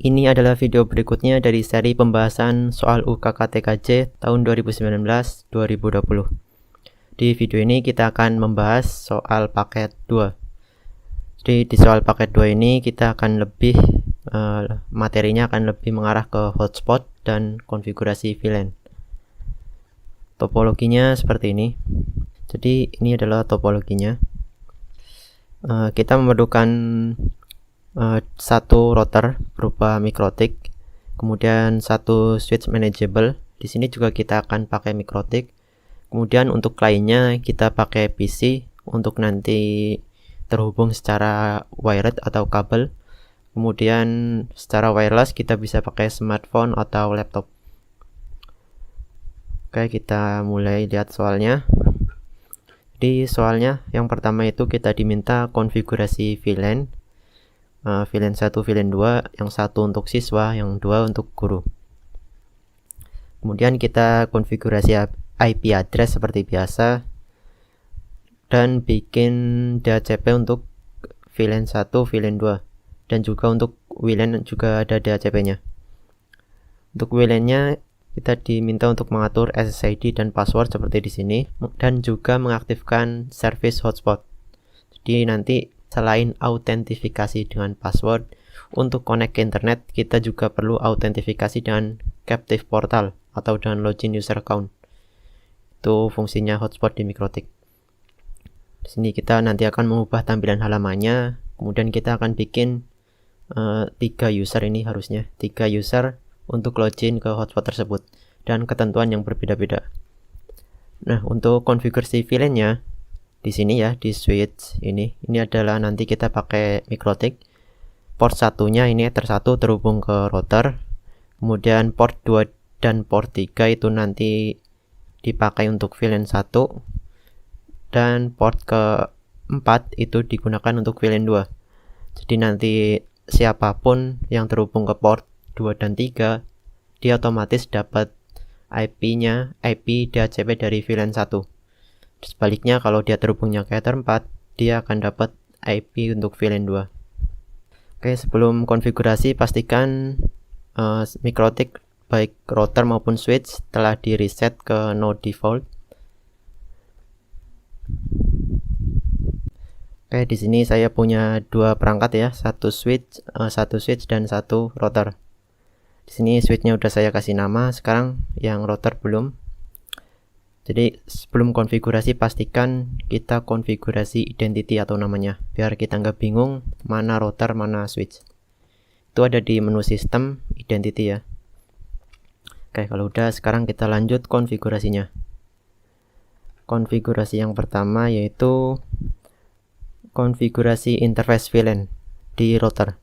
Ini adalah video berikutnya dari seri pembahasan soal UKKTKJ tahun 2019-2020. Di video ini kita akan membahas soal paket 2. Jadi di soal paket 2 ini kita akan materinya akan lebih mengarah ke hotspot dan konfigurasi VLAN. Topologinya seperti ini. Jadi ini adalah topologinya. Kita memerlukan satu router berupa MikroTik, kemudian satu switch manageable. Di sini juga kita akan pakai MikroTik. Kemudian untuk lainnya kita pakai PC untuk nanti terhubung secara wired atau kabel. Kemudian secara wireless kita bisa pakai smartphone atau laptop. Oke, kita mulai lihat soalnya. Di soalnya yang pertama itu kita diminta konfigurasi VLAN. VLAN 1, VLAN 2, yang satu untuk siswa, yang dua untuk guru. Kemudian kita konfigurasi IP address seperti biasa dan bikin DHCP untuk VLAN 1, VLAN 2, dan juga untuk WLAN juga ada DHCP-nya. Untuk WLAN-nya kita diminta untuk mengatur SSID dan password seperti di sini, dan juga mengaktifkan service hotspot. Jadi nanti selain autentifikasi dengan password, untuk connect ke internet kita juga perlu autentifikasi dengan captive portal atau dengan login user account. Itu fungsinya hotspot di MikroTik. Di sini kita nanti akan mengubah tampilan halamannya, kemudian kita akan bikin 3 user ini harusnya 3 user untuk login ke hotspot tersebut dan ketentuan yang berbeda-beda. Nah, untuk konfigurasi VLAN-nya di sini ya, di switch ini adalah nanti kita pakai MikroTik. Port satunya ini Ether 1 terhubung ke router. Kemudian port 2 dan port 3 itu nanti dipakai untuk VLAN 1. Dan port ke-4 itu digunakan untuk VLAN 2. Jadi nanti siapapun yang terhubung ke port 2 dan 3, dia otomatis dapat IP-nya, IP DHCP dari VLAN 1. Sebaliknya kalau dia terhubungnya ke Ether 4, dia akan dapat IP untuk VLAN 2. Oke, sebelum konfigurasi pastikan MikroTik baik router maupun switch telah di reset ke no default. Oke, di sini saya punya 2 perangkat ya, satu switch dan satu router. Di sini switchnya udah saya kasih nama, sekarang yang router belum. Jadi sebelum konfigurasi pastikan kita konfigurasi identity atau namanya, biar kita nggak bingung mana router mana switch. Itu ada di menu sistem identity ya. Oke, kalau udah sekarang kita lanjut konfigurasinya. Konfigurasi yang pertama yaitu konfigurasi interface VLAN di router.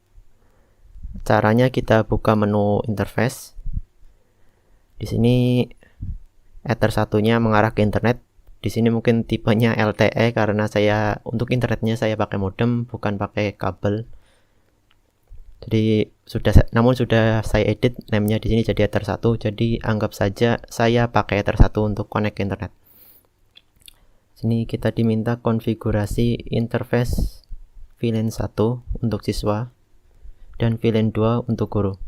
Caranya kita buka menu interface. Di sini Ether satunya mengarah ke internet. Di sini mungkin tipenya LTE karena untuk internetnya saya pakai modem bukan pakai kabel. Jadi namun sudah saya edit namanya di sini jadi Ether 1. Jadi anggap saja saya pakai Ether 1 untuk connect ke internet. Sini kita diminta konfigurasi interface VLAN 1 untuk siswa dan VLAN 2 untuk guru.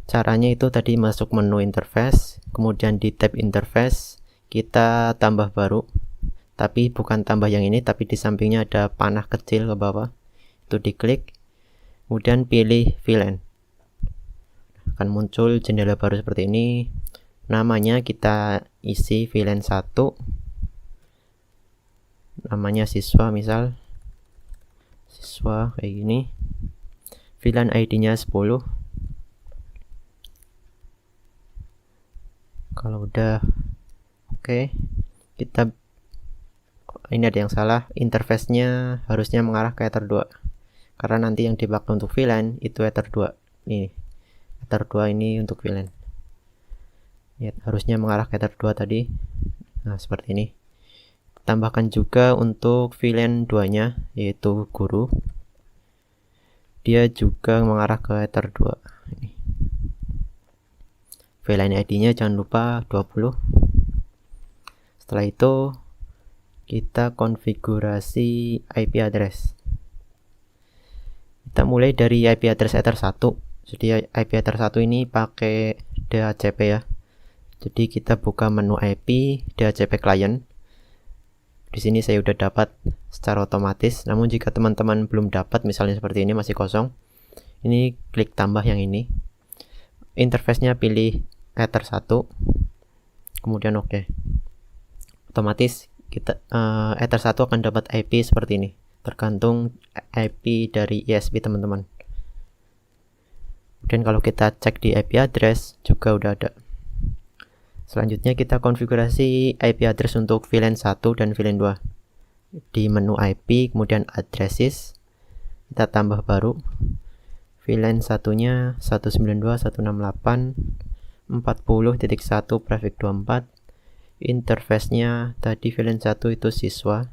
Caranya itu tadi masuk menu interface, kemudian di tab interface kita tambah baru, tapi bukan tambah yang ini, tapi di sampingnya ada panah kecil ke bawah, itu diklik, kemudian pilih VLAN. Akan muncul jendela baru seperti ini. Namanya kita isi VLAN 1, namanya siswa misal, siswa kayak gini, VLAN ID-nya 10. Kalau udah oke, ini ada yang salah, interface-nya harusnya mengarah ke Ether 2 karena nanti yang dipakai untuk VLAN itu Ether 2. Ini Ether 2 ini untuk VLAN ya, harusnya mengarah ke Ether 2 tadi. Nah, seperti ini. Tambahkan juga untuk VLAN 2 nya yaitu guru, dia juga mengarah ke Ether 2. Ini VLAN ID-nya jangan lupa 20. Setelah itu kita konfigurasi IP address. Kita mulai dari IP address Ether 1. Jadi IP address 1 ini pakai DHCP ya. Jadi kita buka menu IP DHCP client. Di sini saya udah dapat secara otomatis. Namun jika teman-teman belum dapat, misalnya seperti ini masih kosong, ini klik tambah yang ini. Interface-nya pilih Ether 1. Kemudian oke. Otomatis kita Ether 1 akan dapat IP seperti ini. Tergantung IP dari ISP teman-teman. Dan kalau kita cek di IP address juga udah ada. Selanjutnya kita konfigurasi IP address untuk VLAN 1 dan VLAN 2. Di menu IP, kemudian addresses, kita tambah baru. VLAN satunya 192.168.40.1 prefix 24. Interface-nya tadi VLAN 1 itu siswa.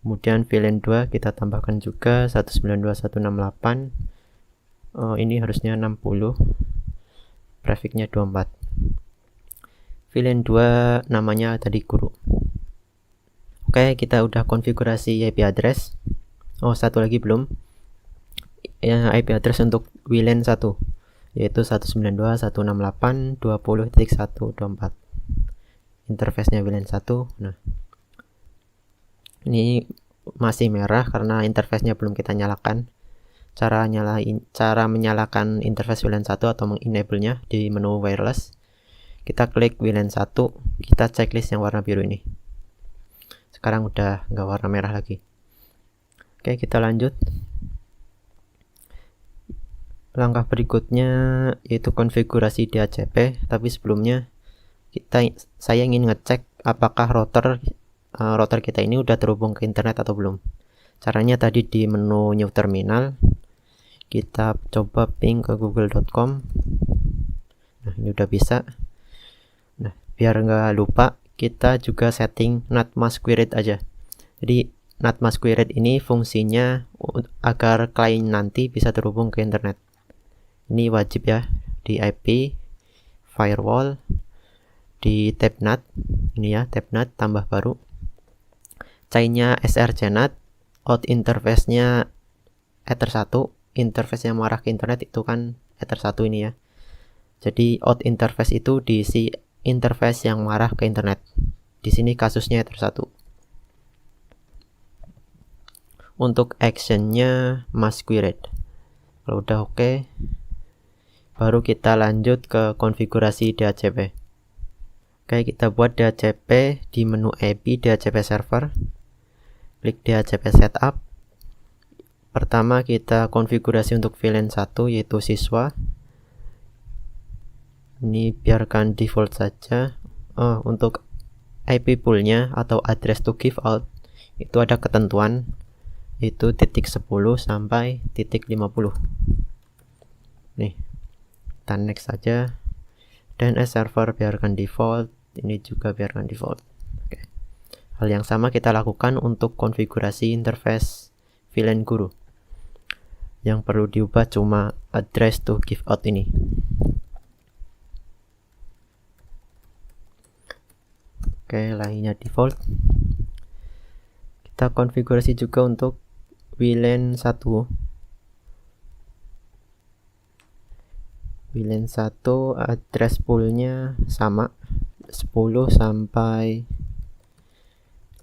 Kemudian VLAN 2 kita tambahkan juga 192.168. Ini harusnya 60. Prefixnya 24. VLAN 2 namanya tadi guru. Oke, kita udah konfigurasi IP address. Satu lagi belum. IP address untuk VLAN 1 yaitu 192.168.20.124. Interface-nya VLAN 1. Nah, ini masih merah karena interface-nya belum kita nyalakan. Cara menyalakan interface VLAN 1 atau mengenable-nya di menu wireless, kita klik VLAN 1, kita checklist yang warna biru ini. Sekarang udah nggak warna merah lagi. Oke, kita lanjut. Langkah berikutnya yaitu konfigurasi DHCP, tapi sebelumnya saya ingin ngecek apakah router kita ini udah terhubung ke internet atau belum. Caranya tadi di menu new terminal, kita coba ping ke google.com. Nah, ini udah bisa. Nah, biar nggak lupa, kita juga setting NAT masquerade aja. Jadi NAT masquerade ini fungsinya agar klien nanti bisa terhubung ke internet. Ini wajib ya di IP firewall, di tab NAT. Ini ya, tab NAT tambah baru. Chainnya srcNAT, out interface-nya Ether 1. Interface yang mengarah ke internet itu kan Ether 1 ini ya. Jadi out interface itu diisi interface yang mengarah ke internet. Di sini kasusnya Ether 1. Untuk actionnya masquerade. Kalau udah oke, baru kita lanjut ke konfigurasi DHCP. Oke, kita buat DHCP di menu IP DHCP server. Klik DHCP setup. Pertama kita konfigurasi untuk VLAN 1 yaitu siswa. Ini biarkan default saja. Untuk IP poolnya atau address to give out itu ada ketentuan, itu titik 10 sampai titik 50. Nih, kita next saja. Dan server biarkan default, ini juga biarkan default. Oke. Hal yang sama kita lakukan untuk konfigurasi interface VLAN guru. Yang perlu diubah cuma address to give out ini. Oke, lainnya default. Kita konfigurasi juga untuk VLAN 1. VLAN 1 address poolnya sama 10 sampai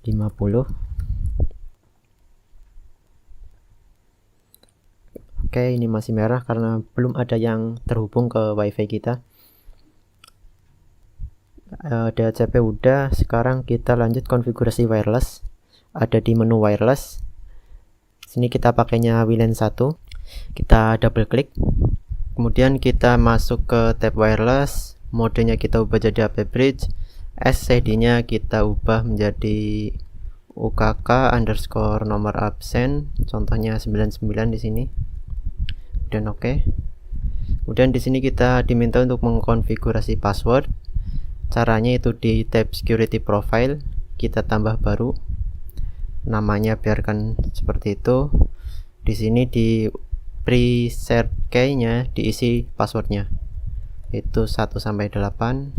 50. Oke, ini masih merah karena belum ada yang terhubung ke WiFi kita. DHCP udah, sekarang kita lanjut konfigurasi wireless. Ada di menu wireless. Sini kita pakainya VLAN 1. Kita double klik. Kemudian kita masuk ke tab wireless. Modenya kita ubah jadi AP bridge. SCD-nya kita ubah menjadi UKK underscore nomor absen. Contohnya 99 di sini. Dan oke. Kemudian di sini kita diminta untuk mengkonfigurasi password. Caranya itu di tab security profile, kita tambah baru. Namanya biarkan seperti itu. Di sini di preset key-nya diisi passwordnya. Itu 1 sampai 8.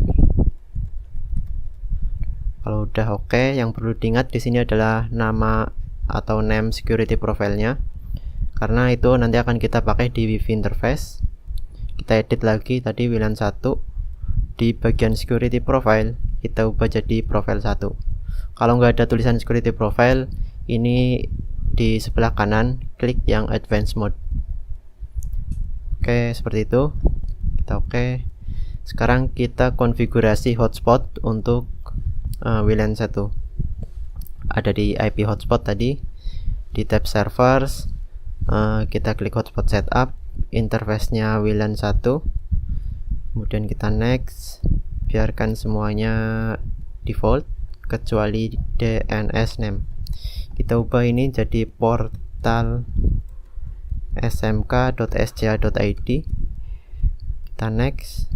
Kalau udah oke, yang perlu diingat di sini adalah nama atau name security profile-nya. karena itu nanti akan kita pakai di wifi interface. Kita edit lagi tadi WLAN 1, di bagian security profile kita ubah jadi profile 1. Kalau nggak ada tulisan security profile, ini di sebelah kanan klik yang advanced mode. Oke, seperti itu. Kita oke. Sekarang kita konfigurasi hotspot untuk WLAN 1. Ada di IP hotspot tadi, di tab servers, kita klik hotspot setup, interface-nya WLAN 1, kemudian kita next, biarkan semuanya default kecuali DNS name. Kita ubah ini jadi portal smk.sca.id. Kita next,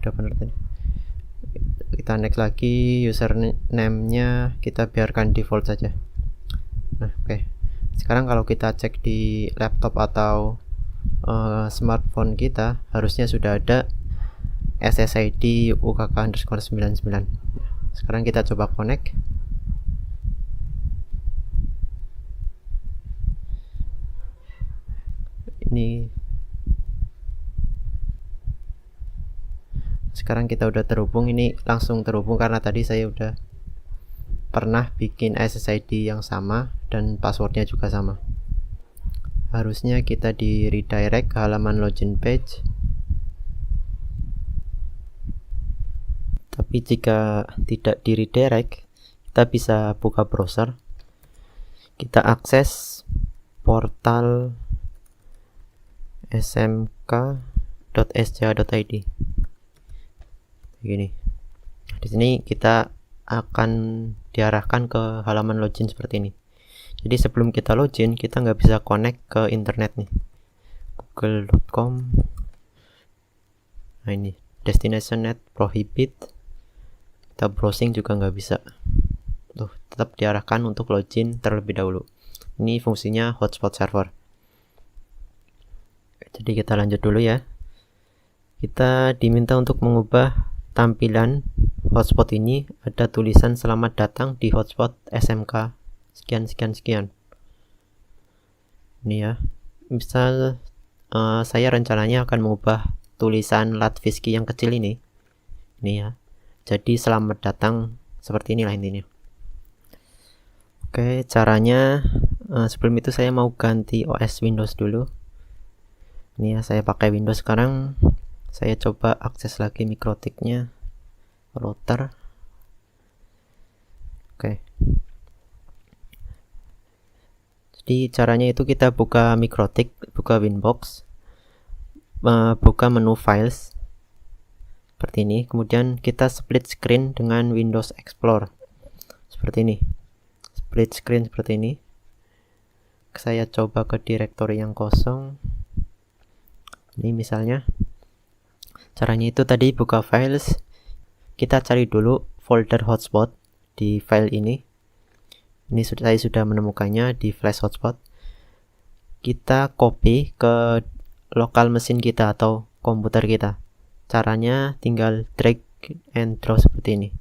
udah bener tadi. Kita next lagi, username-nya kita biarkan default saja. Nah, oke. Sekarang kalau kita cek di laptop atau smartphone kita, harusnya sudah ada SSID UKK_99. Sekarang kita coba connect. Ini sekarang kita udah terhubung, ini langsung terhubung karena tadi saya udah pernah bikin SSID yang sama dan passwordnya juga sama. Harusnya kita di redirect ke halaman login page, tapi jika tidak di redirect, kita bisa buka browser, kita akses portal smk.sca.id. Begini. Di sini kita akan diarahkan ke halaman login seperti ini. Jadi sebelum kita login, kita nggak bisa connect ke internet nih, google.com. Nah ini destination net prohibit, kita browsing juga nggak bisa. Tuh, tetap diarahkan untuk login terlebih dahulu. Ini fungsinya hotspot server. Jadi kita lanjut dulu ya. Kita diminta untuk mengubah tampilan hotspot ini, ada tulisan selamat datang di hotspot SMK sekian sekian sekian. Ini ya. Misal saya rencananya akan mengubah tulisan Latviski yang kecil ini. Ini ya. Jadi selamat datang seperti inilah intinya. Oke, caranya sebelum itu saya mau ganti OS Windows dulu. Ini ya, saya pakai Windows sekarang. Saya coba akses lagi mikrotiknya, router. Oke. Jadi caranya itu kita buka mikrotik, buka Winbox, buka menu files seperti ini. Kemudian kita split screen dengan Windows Explorer seperti ini. Split screen seperti ini. Saya coba ke direktori yang kosong. Ini misalnya. Caranya itu tadi buka files, kita cari dulu folder hotspot di file ini. Ini saya sudah menemukannya di flash hotspot. Kita copy ke lokal mesin kita atau komputer kita. Caranya tinggal drag and drop seperti ini.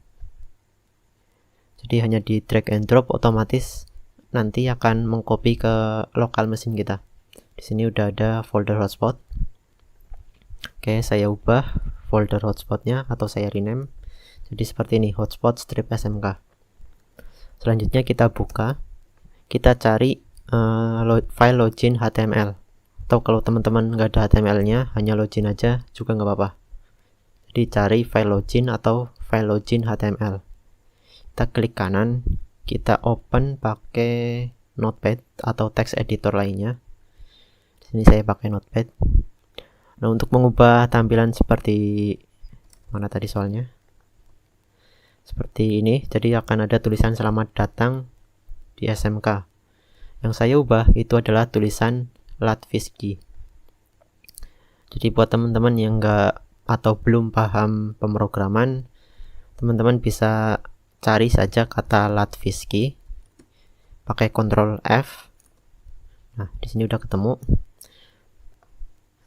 Jadi hanya di drag and drop, otomatis nanti akan mengcopy ke lokal mesin kita. Di sini udah ada folder hotspot. Oke, saya ubah folder hotspotnya atau saya rename jadi seperti ini, hotspot strip smk. Selanjutnya kita buka, kita cari file login HTML, atau kalau teman-teman nggak ada HTML-nya, hanya login aja juga nggak apa-apa. Jadi cari file login atau file login HTML. Kita klik kanan, kita open pakai Notepad atau text editor lainnya. Di sini saya pakai Notepad. Nah, untuk mengubah tampilan seperti mana tadi soalnya? Seperti ini, jadi akan ada tulisan selamat datang di SMK. Yang saya ubah itu adalah tulisan Latviski. Jadi buat teman-teman yang nggak atau belum paham pemrograman, teman-teman bisa cari saja kata Latviski, pakai Ctrl F. Nah, di sini udah ketemu.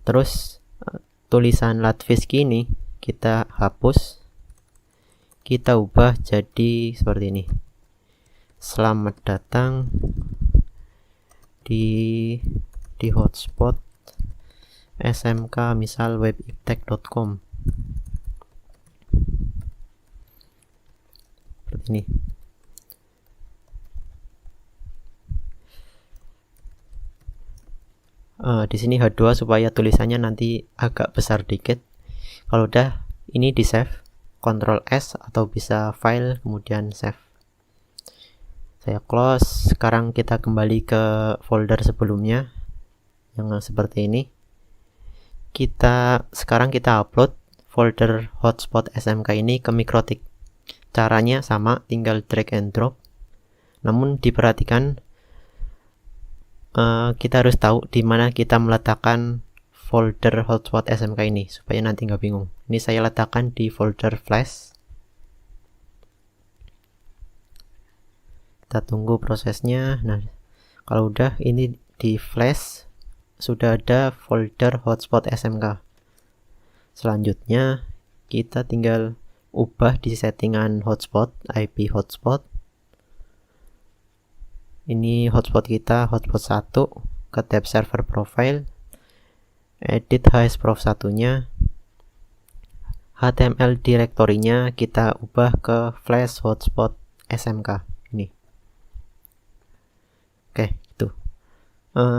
Terus tulisan Latviski ini kita hapus, kita ubah jadi seperti ini, selamat datang di di hotspot SMK misal webiptek.com seperti ini. Di sini H2 supaya tulisannya nanti agak besar dikit. Kalau udah ini di save, Ctrl S atau bisa file kemudian save. Saya close. Sekarang kita kembali ke folder sebelumnya yang seperti ini. Sekarang kita upload folder hotspot SMK ini ke Mikrotik. Caranya sama, tinggal drag and drop. Namun diperhatikan, kita harus tahu di mana kita meletakkan folder hotspot SMK ini supaya nanti nggak bingung. Ini saya letakkan di folder flash. Kita tunggu prosesnya. Nah, kalau udah ini di flash sudah ada folder hotspot SMK. Selanjutnya kita tinggal ubah di settingan hotspot, IP hotspot. Ini hotspot kita, hotspot 1, ke tab server profile, edit hsprof 1-nya, HTML direktorinya kita ubah ke flash hotspot SMK ini. Oke, itu.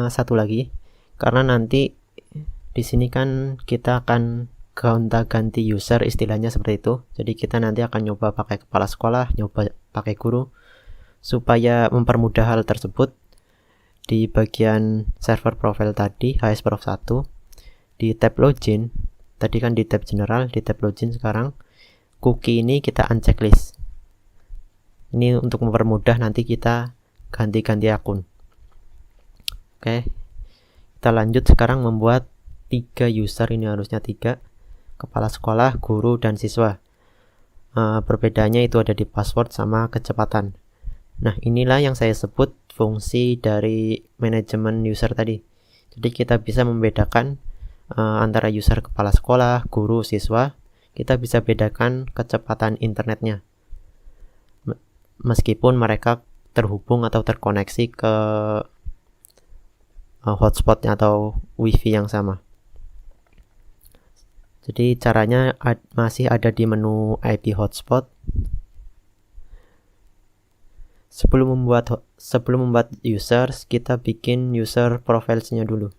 Satu lagi, karena nanti di sini kan kita akan gonta-ganti user, istilahnya seperti itu. Jadi kita nanti akan nyoba pakai kepala sekolah, nyoba pakai guru. Supaya mempermudah hal tersebut, di bagian server profile tadi, hsprof 1, di tab login, tadi kan di tab general, di tab login sekarang, cookie ini kita unchecklist. Ini untuk mempermudah nanti kita ganti-ganti akun. Oke, kita lanjut sekarang membuat 3 user, ini harusnya 3, kepala sekolah, guru, dan siswa. Perbedaannya itu ada di password sama kecepatan. Nah, inilah yang saya sebut fungsi dari manajemen user tadi. Jadi kita bisa membedakan antara user kepala sekolah, guru, siswa. Kita bisa bedakan kecepatan internetnya. Meskipun mereka terhubung atau terkoneksi ke hotspotnya atau wifi yang sama. Jadi caranya masih ada di menu IP hotspot. Sebelum membuat users, kita bikin user profiles-nya dulu.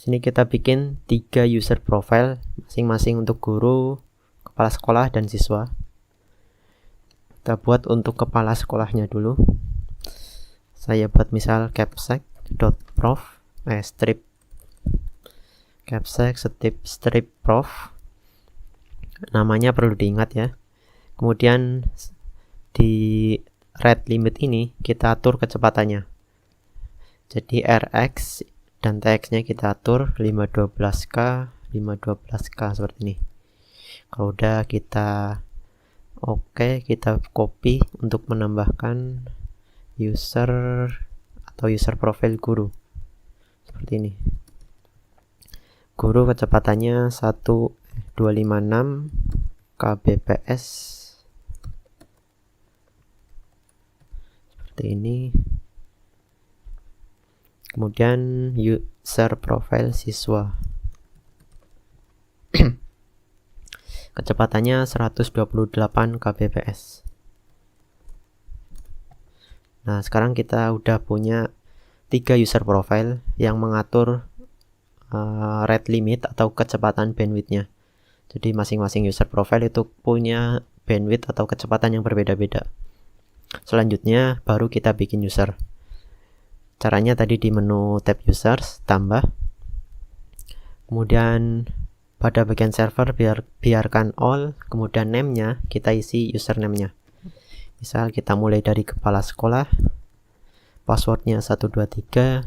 Sini kita bikin 3 user profile, masing-masing untuk guru, kepala sekolah, dan siswa. Kita buat untuk kepala sekolahnya dulu. Saya buat misal capsec.prof, strip capsec strip prof. Namanya perlu diingat ya. Kemudian di rate limit ini kita atur kecepatannya. Jadi Rx dan Tx-nya kita atur 512K, 512K seperti ini. Kalau udah kita kita copy untuk menambahkan user atau user profile guru. Seperti ini. Guru kecepatannya 1256 kbps. Ini. Kemudian user profile siswa. Kecepatannya 128 kbps. Nah, sekarang kita udah punya 3 user profile yang mengatur rate limit atau kecepatan bandwidth-nya. Jadi masing-masing user profile itu punya bandwidth atau kecepatan yang berbeda-beda. Selanjutnya baru kita bikin user. Caranya tadi di menu tab users, tambah. Kemudian pada bagian server biarkan all, kemudian name-nya kita isi username-nya. Misal kita mulai dari kepala sekolah, passwordnya 123,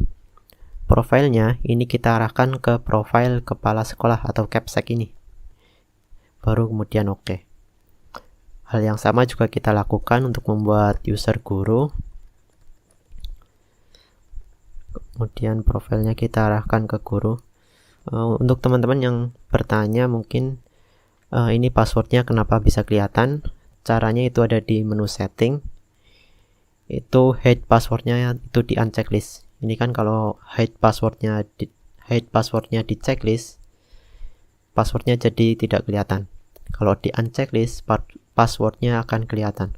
profilnya ini kita arahkan ke profile kepala sekolah atau capsec ini. Baru kemudian oke. Hal yang sama juga kita lakukan untuk membuat user guru. Kemudian profilnya kita arahkan ke guru. Untuk teman-teman yang bertanya mungkin ini passwordnya kenapa bisa kelihatan. Caranya itu ada di menu setting. Itu hide passwordnya itu di unchecklist. Ini kan kalau hide passwordnya di checklist, passwordnya jadi tidak kelihatan. Kalau di unchecklist, passwordnya akan kelihatan.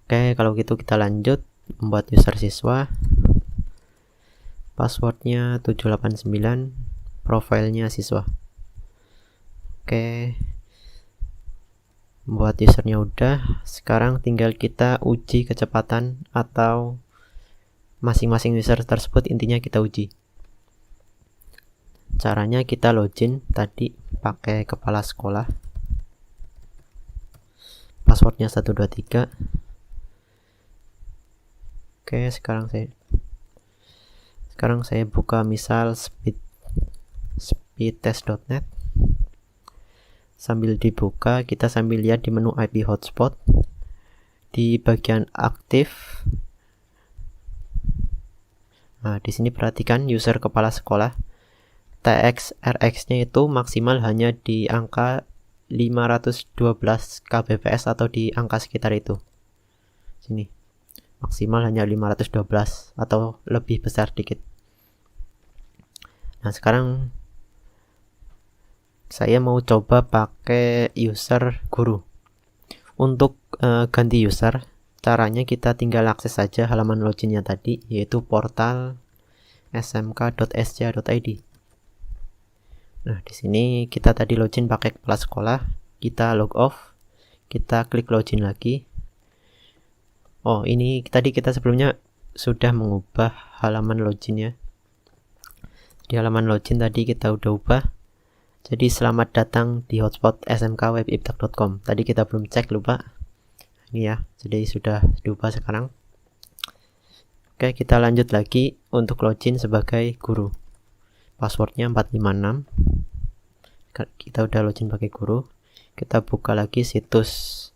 Oke, kalau gitu kita lanjut membuat user siswa. Passwordnya 789, profilnya siswa. Oke, buat usernya udah. Sekarang tinggal kita uji kecepatan atau masing-masing user tersebut, intinya kita uji. Caranya kita login tadi pakai kepala sekolah, passwordnya 123. Oke, sekarang saya buka misal speedtest.net. Sambil dibuka, kita sambil lihat di menu IP hotspot di bagian aktif. Nah, di sini perhatikan user kepala sekolah, TXRX-nya itu maksimal hanya di angka 512 kbps atau di angka sekitar itu. Sini maksimal hanya 512 atau lebih besar dikit. Nah, sekarang saya mau coba pakai user guru. Untuk ganti user, caranya kita tinggal akses saja halaman loginnya tadi, yaitu portal smk.sja.id. Nah, di sini kita tadi login pakai kepala sekolah, kita log off, kita klik login lagi. Oh, ini tadi kita sebelumnya sudah mengubah halaman loginnya. Di halaman login tadi kita udah ubah. Jadi selamat datang di hotspot smkwebiptak.com. Tadi kita belum cek, lupa. Ini ya, jadi sudah diubah sekarang. Oke, kita lanjut lagi untuk login sebagai guru. Passwordnya 456. Kita udah login pakai guru. Kita buka lagi situs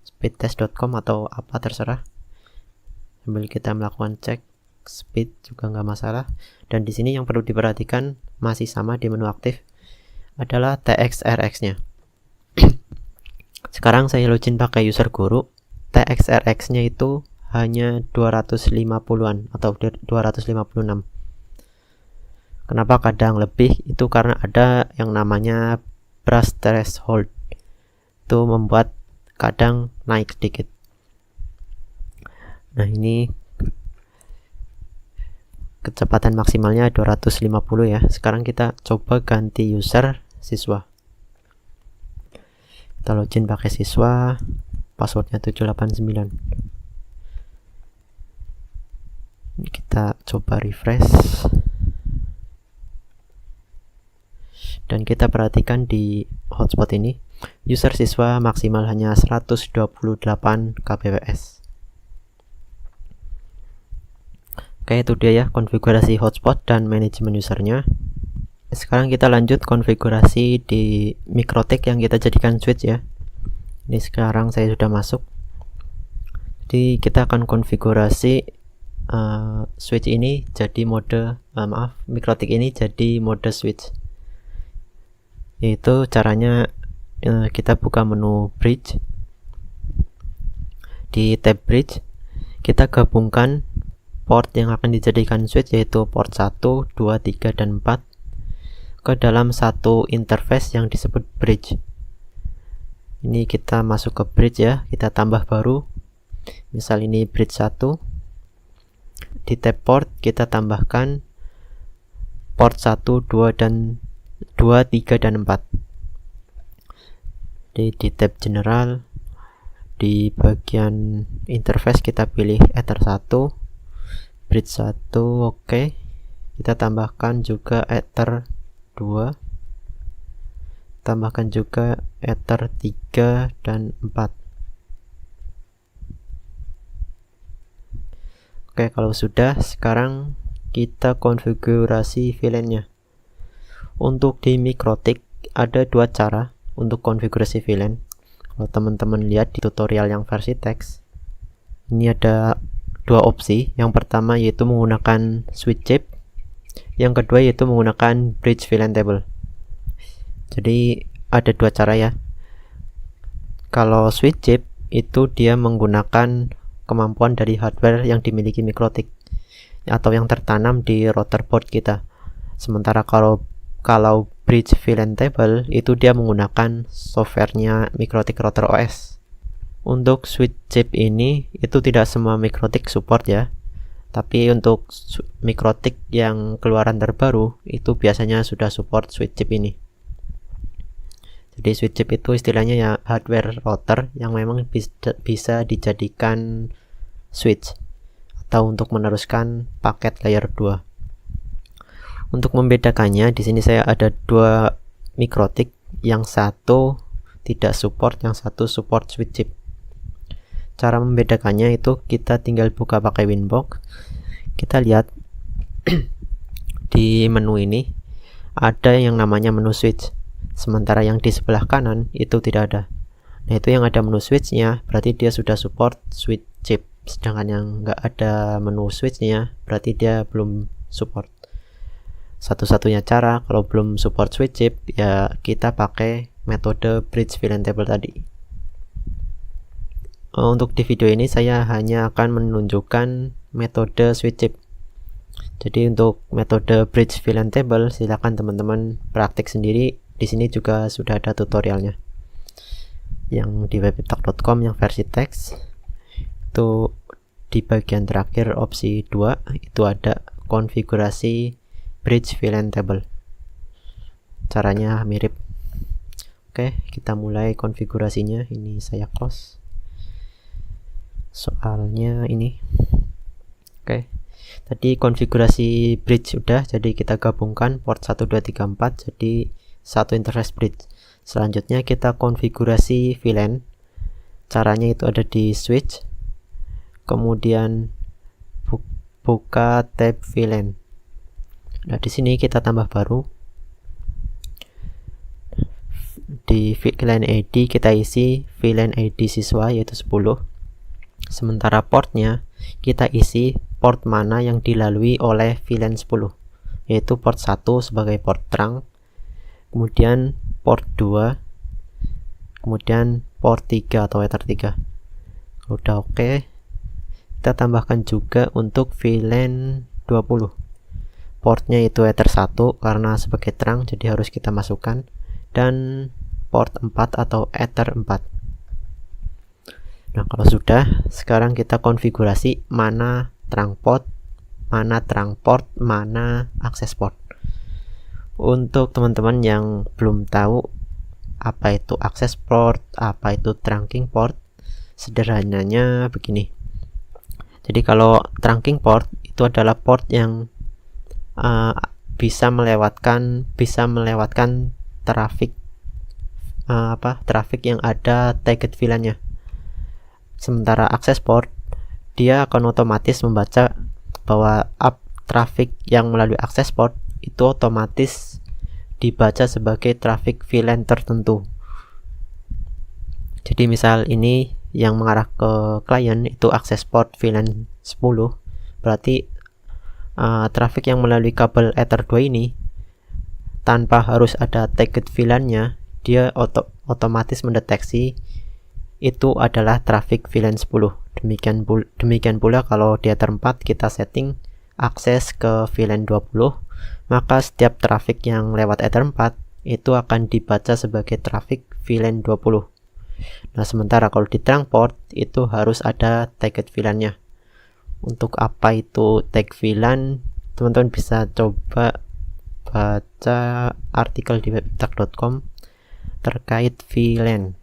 speedtest.com atau apa terserah. Sambil kita melakukan cek speed juga nggak masalah. Dan di sini yang perlu diperhatikan masih sama di menu aktif adalah TXRX-nya. Sekarang saya login pakai user guru. TXRX-nya itu hanya 250-an atau 256. Kenapa kadang lebih? Itu karena ada yang namanya brush threshold. Itu membuat kadang naik sedikit. Nah, ini kecepatan maksimalnya 250 ya. Sekarang kita coba ganti user siswa. Kita login pakai siswa, passwordnya 789. Kita coba refresh. Dan kita perhatikan di hotspot ini, user siswa maksimal hanya 128 kbps. Oke, itu dia ya konfigurasi hotspot dan manajemen usernya. Sekarang kita lanjut konfigurasi di MikroTik yang kita jadikan switch ya. Ini sekarang saya sudah masuk. Jadi kita akan konfigurasi switch ini jadi mode MikroTik ini jadi mode switch. Yaitu caranya kita buka menu bridge. Di tab bridge kita gabungkan port yang akan dijadikan switch, yaitu port 1, 2, 3, dan 4 ke dalam satu interface yang disebut bridge. Ini kita masuk ke bridge ya, kita tambah baru. Misal ini bridge 1. Di tab port kita tambahkan port 1, 2, 3, dan 4. Di tab general, di bagian interface kita pilih ether 1, bridge 1, oke. Kita tambahkan juga ether 2, tambahkan juga ether 3 dan 4. Oke, kalau sudah, sekarang kita konfigurasi VLAN-nya. Untuk di MikroTik ada dua cara untuk konfigurasi VLAN. Kalau teman-teman lihat di tutorial yang versi teks, ini ada dua opsi. Yang pertama yaitu menggunakan switch chip, yang kedua yaitu menggunakan bridge VLAN table. Jadi ada dua cara ya. Kalau switch chip itu dia menggunakan kemampuan dari hardware yang dimiliki MikroTik. atau yang tertanam di router board kita. Sementara kalau bridge VLAN table itu dia menggunakan softwarenya MikroTik Router OS. Untuk switch chip ini itu tidak semua MikroTik support ya, tapi untuk MikroTik yang keluaran terbaru itu biasanya sudah support switch chip ini. Jadi switch chip itu istilahnya ya hardware router yang memang bisa dijadikan switch atau untuk meneruskan paket layer 2. Untuk membedakannya, di sini saya ada 2 MikroTik, yang satu tidak support, yang satu support switch chip. Cara membedakannya itu kita tinggal buka pakai Winbox. Kita lihat di menu ini ada yang namanya menu switch, sementara yang di sebelah kanan itu tidak ada. Nah, itu yang ada menu switchnya berarti dia sudah support switch chip, sedangkan yang nggak ada menu switchnya berarti dia belum support. Satu-satunya cara kalau belum support switch chip ya kita pakai metode bridge VLAN table tadi. Untuk di video ini saya hanya akan menunjukkan metode switch chip. Jadi untuk metode bridge VLAN table silakan teman-teman praktik sendiri. Di sini juga sudah ada tutorialnya. Yang di webtalk.com yang versi teks itu di bagian terakhir opsi 2 itu ada konfigurasi bridge VLAN table. Caranya mirip. Oke, kita mulai konfigurasinya. Ini saya close. Soalnya ini. Oke. Tadi konfigurasi bridge sudah, jadi kita gabungkan port 1 2 3 4 jadi satu interface bridge. Selanjutnya kita konfigurasi VLAN. Caranya itu ada di switch. Kemudian buka tab VLAN. Nah, di sini kita tambah baru. Di VLAN ID kita isi VLAN ID siswa yaitu 10. Sementara portnya kita isi port mana yang dilalui oleh VLAN 10, yaitu port 1 sebagai port terang, kemudian port 2, kemudian port 3 atau ether 3. Udah oke, kita tambahkan juga untuk VLAN 20. Portnya itu ether 1 karena sebagai terang jadi harus kita masukkan, dan port 4 atau ether 4. Nah, kalau sudah, sekarang kita konfigurasi mana terang port, mana akses port. Untuk teman-teman yang belum tahu apa itu akses port, apa itu trunking port, sederhananya begini. Jadi kalau trunking port itu adalah port yang bisa melewatkan traffic yang ada target VLAN-nya. Sementara akses port dia akan otomatis membaca bahwa traffic yang melalui akses port itu otomatis dibaca sebagai traffic VLAN tertentu. Jadi misal ini yang mengarah ke klien itu akses port VLAN 10, berarti traffic yang melalui kabel ether 2 ini tanpa harus ada target VLAN-nya dia otomatis mendeteksi itu adalah traffic VLAN 10. Demikian pula kalau di ether 4 kita setting akses ke VLAN 20, maka setiap traffic yang lewat ether 4 itu akan dibaca sebagai traffic VLAN 20. Nah, sementara kalau di trunk port itu harus ada target VLAN-nya. Untuk apa itu tag VLAN, teman-teman bisa coba baca artikel di webtalk.com terkait VLAN.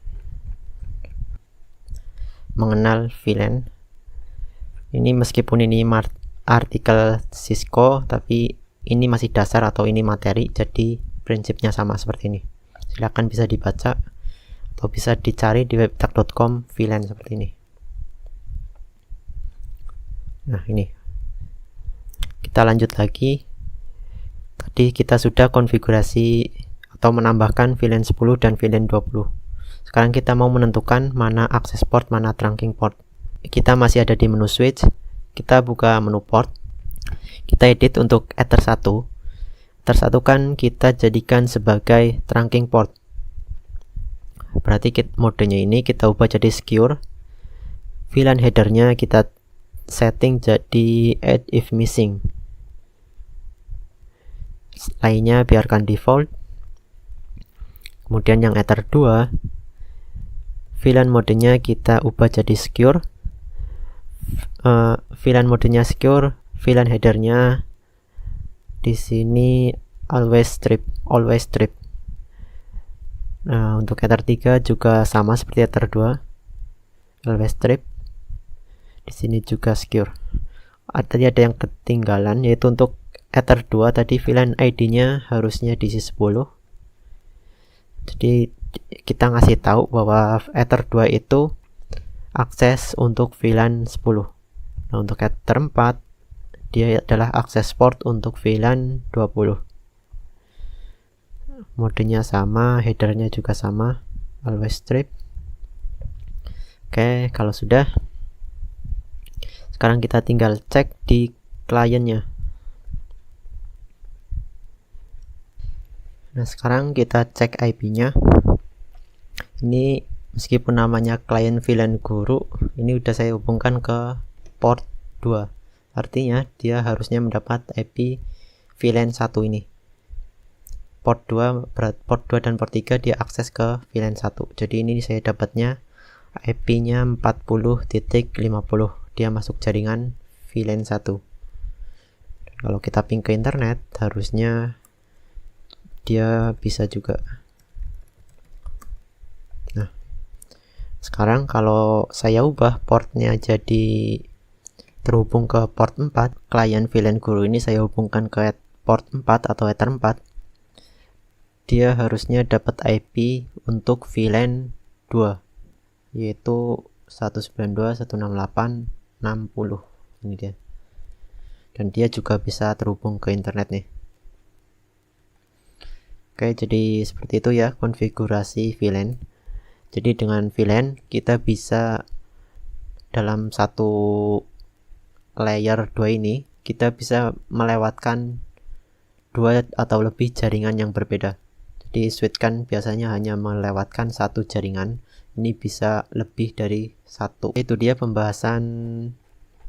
Mengenal VLAN. Ini meskipun ini artikel Cisco, tapi ini masih dasar atau ini materi, jadi prinsipnya sama seperti ini. Silakan bisa dibaca atau bisa dicari di webtalk.com VLAN seperti ini. Nah, ini. Kita lanjut lagi. Tadi kita sudah konfigurasi atau menambahkan VLAN 10 dan VLAN 20. Sekarang kita mau menentukan mana akses port, mana trunking port. Kita masih ada di menu switch. Kita buka menu port. Kita edit untuk ether 1. Ether 1 kan kita jadikan sebagai trunking port. Berarti modenya ini kita ubah jadi secure. VLAN headernya kita setting jadi add if missing. Lainnya biarkan default. Kemudian yang Ether 2, VLAN modenya kita ubah jadi secure. VLAN modenya secure, VLAN headernya di sini always strip. Nah, untuk Ether 3 juga sama seperti Ether 2, always strip. Di sini juga secure. Tadi ada yang ketinggalan, yaitu untuk Ether 2 tadi VLAN ID-nya harusnya diisi 10. Jadi kita ngasih tahu bahwa Ether 2 itu akses untuk VLAN 10. Nah, untuk Ether 4 dia adalah akses port untuk VLAN 20. Modenya sama, headernya juga sama, always strip. Oke, kalau sudah, sekarang kita tinggal cek di kliennya. Nah, sekarang kita cek IP-nya. Ini meskipun namanya klien VLAN Guru, ini udah saya hubungkan ke port 2. Artinya dia harusnya mendapat IP VLAN 1 ini. Port 2 dan port 3 dia akses ke VLAN 1. Jadi ini saya dapatnya IP-nya 40.50. Dia masuk jaringan VLAN 1. Kalau kita ping ke internet, harusnya dia bisa juga. Nah, sekarang kalau saya ubah portnya jadi terhubung ke port 4, klien VLAN Guru ini saya hubungkan ke port 4 atau Ether 4, dia harusnya dapat IP untuk VLAN 2, yaitu 192.168.60. Ini dia. Dan dia juga bisa terhubung ke internet nih. Oke, jadi seperti itu ya konfigurasi VLAN. Jadi dengan VLAN kita bisa dalam satu layer 2 ini kita bisa melewatkan 2 atau lebih jaringan yang berbeda. Jadi switch kan biasanya hanya melewatkan satu jaringan, ini bisa lebih dari satu. Itu dia pembahasan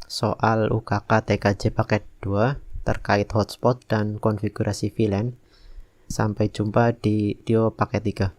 soal UKK TKJ paket 2 terkait hotspot dan konfigurasi VLAN. Sampai jumpa di video paket 3.